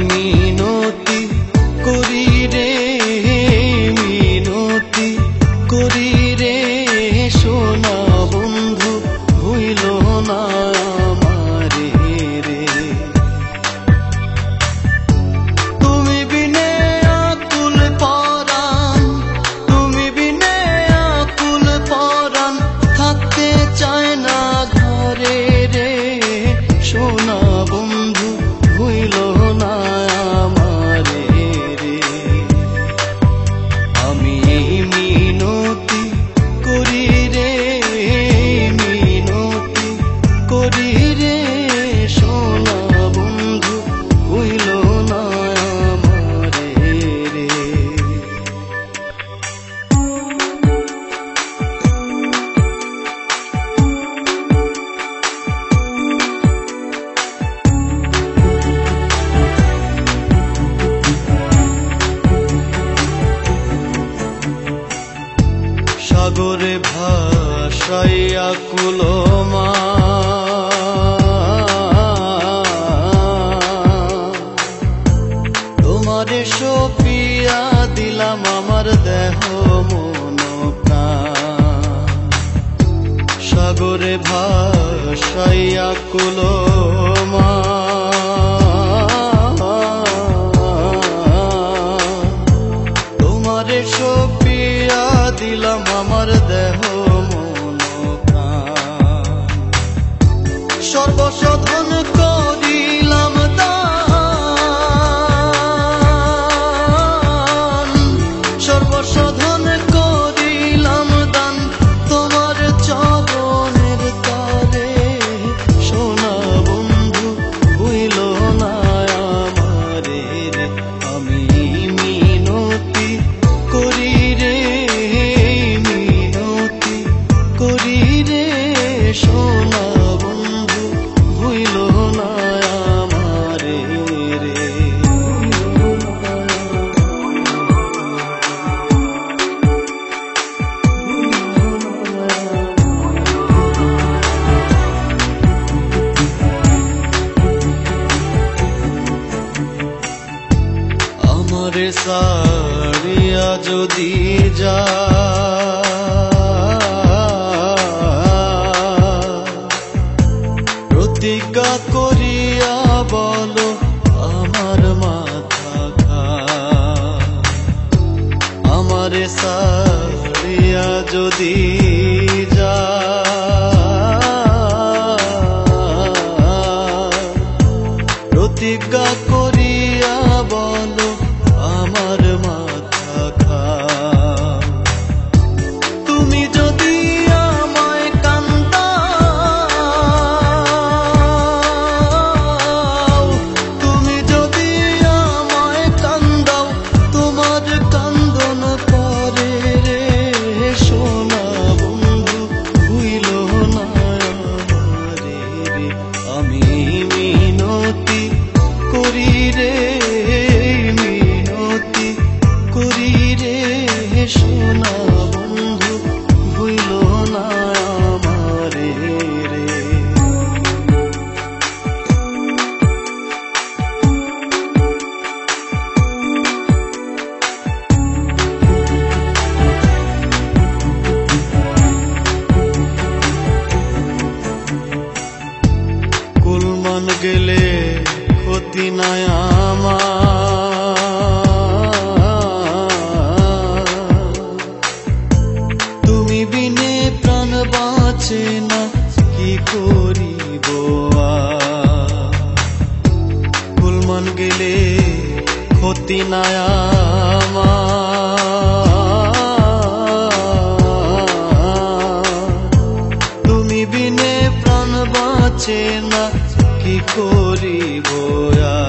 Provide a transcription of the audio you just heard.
মিনতি করি রে, মিনতি করি রে, সোনা বন্ধু হইল না আমারে রে। তুমি বিনে আকুল পরাণ, তুমি বিনে আকুল পরাণ, থাকতে চায় না ঘরে রে, সোনা বন্ধু হইল না আমারে রে। আমি মিনতি করি রে, মিনতি করি রে, সোনা বন্ধু হইল না আমারে রে। সাগরে ভাসাইয়া কুলমা, তোমারে সপিয়া দিলাম আমার দেহ মন প্রাণ। সাগরে ভাসাইয়া কুলমা, তোমারে সপিয়া দিলাম আমার দেহ মন প্রাণ। সর্বসাধন করিলাম দান, সর্বসাধন করিলাম দান, তোমার চরণের তরে, সোনা বন্ধু হইল না আমারে রে। আমি মিনতি করি রে, মিনতি করি রে, সোনা বন্ধু হইল না আমারে রে। আমারে সারিয়া যদি যা, প্রতিজ্ঞা করিয়া বলো আমার মাথা খা। আমারে সারিয়া যদি যা, প্রতিজ্ঞা করিয়া বলো আমার মাথা খা। তুমি যদি আমায় কান্দাও, তুমি যদি আমায় কান্দাও, তোমার কান্দন পরে রে, সোনা বন্ধু হইল না আমারে রে। আমি মিনতি করি রে, মিনতি করি রে, সোনা বন্ধু হইল না আমারে রে। কুলমান গেলে ক্ষতি নাই আমার, তুমি বিনে প্রাণ বাঁচে না কি করিব আর। কুলমান গেলে ক্ষতি নাই আমার, তুমি বিনে প্রাণ বাঁচে না কি করিব আর।